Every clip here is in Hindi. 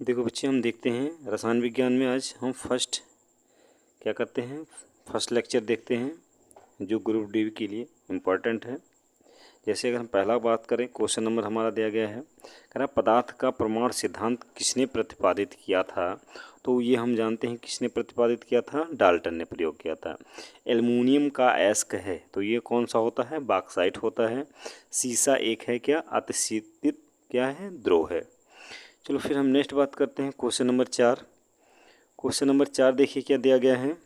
देखो बच्चे, हम देखते हैं रसायन विज्ञान में आज हम क्या करते हैं, फर्स्ट लेक्चर देखते हैं जो ग्रुप डी के लिए इम्पोर्टेंट है। जैसे अगर हम पहला बात करें, क्वेश्चन नंबर हमारा दिया गया है, कह रहा पदार्थ का प्रमाण सिद्धांत किसने प्रतिपादित किया था। तो ये हम जानते हैं किसने प्रतिपादित किया था, डाल्टन ने प्रयोग किया था। एल्युमिनियम का अयस्क है तो ये कौन सा होता है, बॉक्साइट होता है। सीसा एक है क्या, अतिशीतित क्या है, द्रोह है। चलो फिर हम नेक्स्ट बात करते हैं क्वेश्चन नंबर 4। क्वेश्चन नंबर 4 देखिए क्या दिया गया है।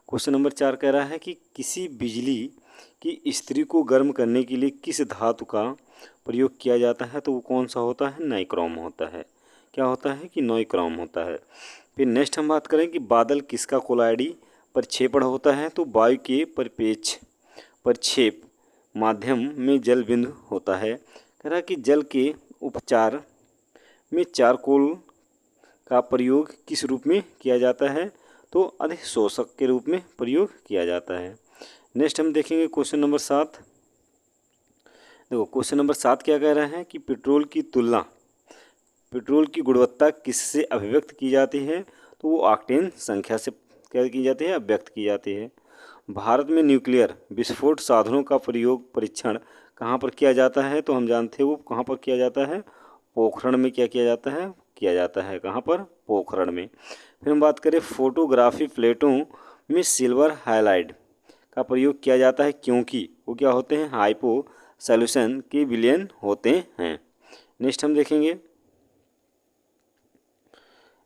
क्वेश्चन नंबर 4 कह रहा है कि किसी बिजली की इस्त्री को गर्म करने के लिए किस धातु का प्रयोग किया जाता है। तो वो कौन सा होता है, नाइक्रोम होता है। क्या होता है कि नाइक्रोम होता है। फिर नेक्स्ट हम बात करें कि बादल किसका कोलाइडी प्रक्षेपण होता है। तो वायु के परिपेक्ष प्रक्षेप माध्यम में जल बिंदु होता है। कह रहा है कि जल के उपचार में चारकोल का प्रयोग किस रूप में किया जाता है। तो अधिशोषक के रूप में प्रयोग किया जाता है। नेक्स्ट हम देखेंगे क्वेश्चन नंबर 7। देखो क्वेश्चन नंबर 7 क्या कह रहा है कि पेट्रोल की गुणवत्ता किससे अभिव्यक्त की जाती है। तो वो ऑक्टेन संख्या से क्या की जाती है, अभिव्यक्त की जाती है। भारत में न्यूक्लियर विस्फोट साधनों का परीक्षण कहाँ पर किया जाता है। तो हम जानते हैं वो कहाँ पर किया जाता है, पोखरण में। क्या किया जाता है कहाँ पर, पोखरण में। फिर हम बात करें फोटोग्राफी प्लेटों में सिल्वर हाइलाइड का प्रयोग किया जाता है क्योंकि वो क्या होते हैं, हाइपो सॉल्यूशन के विलयन होते हैं। नेक्स्ट हम देखेंगे,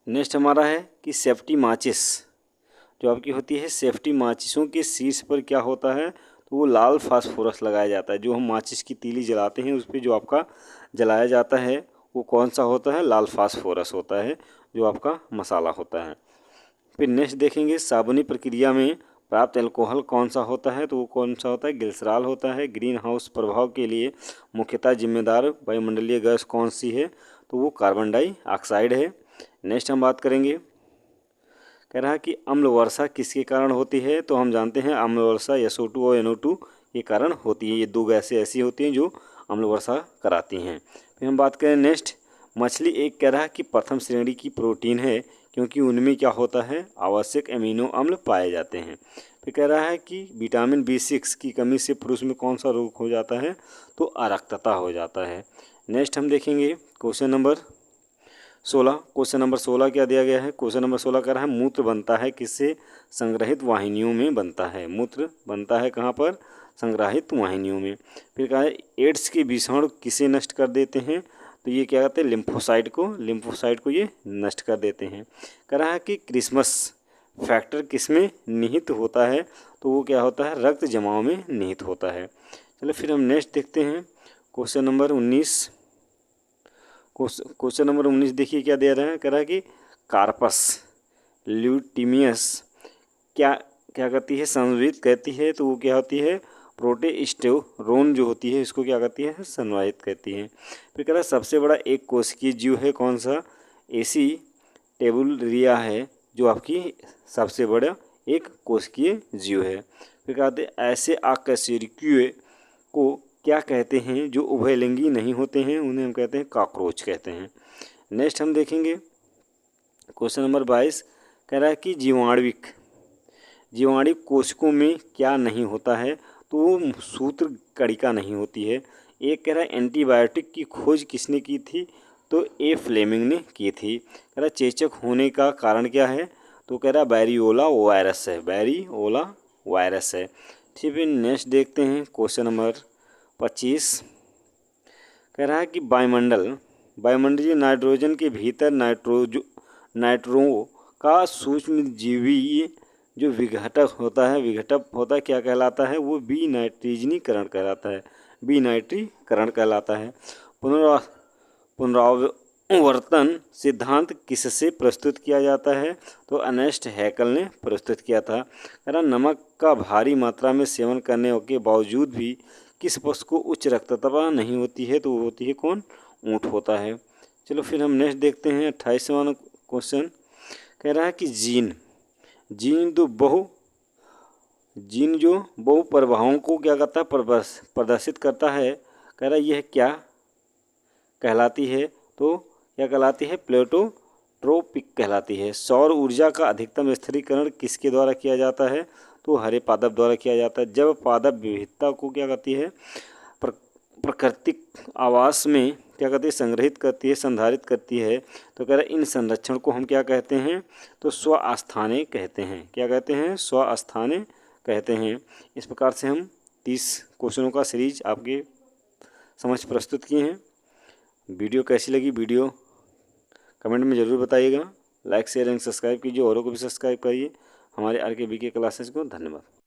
नेक्स्ट हमारा है कि सेफ्टी माचिस जो आपकी होती है, सेफ्टी माचिसों के शीर्ष पर क्या होता है। तो वो लाल फास्फोरस लगाया जाता है। जो हम माचिस की तीली जलाते हैं उस पर जो आपका जलाया जाता है वो कौन सा होता है, लाल फास्फोरस होता है जो आपका मसाला होता है। फिर नेक्स्ट देखेंगे, साबुनी प्रक्रिया में प्राप्त अल्कोहल कौन सा होता है। तो वो कौन सा होता है, ग्लिसरॉल होता है। ग्रीन हाउस प्रभाव के लिए मुख्यतः जिम्मेदार वायुमंडलीय गैस कौन सी है। तो वो कार्बन डाइऑक्साइड है। नेक्स्ट हम बात करेंगे, कह रहा है कि अम्ल वर्षा किसके कारण होती है। तो हम जानते हैं अम्ल वर्षा SO2 और NO2 के कारण होती है। ये दो गैसें ऐसी होती हैं जो अम्ल वर्षा कराती हैं। फिर हम बात करें नेक्स्ट, मछली एक कह रहा है कि प्रथम श्रेणी की प्रोटीन है क्योंकि उनमें क्या होता है, आवश्यक अमीनो अम्ल पाए जाते हैं। फिर कह रहा है कि विटामिन B6 की कमी से पुरुष में कौन सा रोग हो जाता है। तो अरक्तता हो जाता है। नेक्स्ट हम देखेंगे क्वेश्चन नंबर 16। क्वेश्चन नंबर 16 क्या दिया गया है, क्वेश्चन नंबर 16 कह रहा है मूत्र बनता है किससे, संग्रहित वाहिनियों में बनता है। मूत्र बनता है कहाँ पर, संग्रहित वाहिनियों में। फिर कहा है एड्स के विषाणु किसे नष्ट कर देते हैं। तो ये क्या कहते हैं, लिम्फोसाइट को ये नष्ट कर देते हैं। कह रहा है कि क्रिसमस फैक्टर किसमें निहित होता है। तो वो क्या होता है, रक्त जमाव में निहित होता है। चलो फिर हम नेक्स्ट देखते हैं क्वेश्चन नंबर 19। क्वेश्चन नंबर 19 देखिए क्या दे रहा है, कह रहा है कि कार्पस ल्यूटीमियस क्या क्या करती है, संवर्धित कहती है। तो वो क्या होती है, प्रोटेस्टेरोन जो होती है इसको क्या करती है, संवर्धित कहती है। फिर कह रहा है सबसे बड़ा एक कोशिकीय जीव है कौन सा, एसी टेबुलरिया है जो आपकी सबसे बड़ा एक कोशिकीय जीव है। फिर कहते हैं ऐसे अकशेरुकीय को क्या कहते हैं जो उभयलिंगी नहीं होते हैं, उन्हें हम कहते हैं कॉकरोच कहते हैं। नेक्स्ट हम देखेंगे क्वेश्चन नंबर 22, कह रहा है कि जीवाणुविक कोशिकों में क्या नहीं होता है। तो वो सूत्र कणिका नहीं होती है। एक कह रहा है एंटीबायोटिक की खोज किसने की थी। तो ए फ्लेमिंग ने की थी। कह रहा है चेचक होने का कारण क्या है। तो कह रहा है बैरियोला वायरस है। ठीक है, नेक्स्ट देखते हैं क्वेश्चन नंबर 25। कह रहा है कि वायुमंडलीय नाइट्रोजन के भीतर नाइट्रो का सूक्ष्मजीवी जो विघटक होता है क्या कहलाता है, वो विनाइट्रीकरण कहलाता है। पुनरावर्तन सिद्धांत किससे प्रस्तुत किया जाता है। तो अर्नेस्ट हैकल ने प्रस्तुत किया था। कह रहा नमक का भारी मात्रा में सेवन करने के बावजूद भी किस पशु को उच्च रक्तचाप नहीं होती है। तो वो होती है कौन, ऊँट होता है। चलो फिर हम नेक्स्ट देखते हैं 28वां क्वेश्चन। कह रहा है कि जीन जो बहु प्रभावों को क्या करता है, प्रदर्शित करता है। कह रहा है यह क्या कहलाती है। तो क्या कहलाती है? प्लेटोट्रोपिक कहलाती है। सौर ऊर्जा का अधिकतम स्थिरीकरण किसके द्वारा किया जाता है? तो हरे पादप द्वारा किया जाता है। जब पादप विविधता को क्या करती है? प्राकृतिक आवास में क्या कहती है? संग्रहित करती है, संधारित करती है। तो कह रहे इन संरक्षण को हम क्या कहते हैं? तो स्वस्थाने कहते हैं। क्या कहते हैं? स्वस्थाने कहते हैं। इस प्रकार से हम 30 क्वेश्चनों का सीरीज आपके समझ प्रस्तुत किए हैं। वीडियो कैसी लगी? वीडियो कमेंट में ज़रूर बताइएगा। लाइक शेयर एंड सब्सक्राइब कीजिए, औरों को भी सब्सक्राइब करिए हमारे RKBK क्लासेस को। धन्यवाद।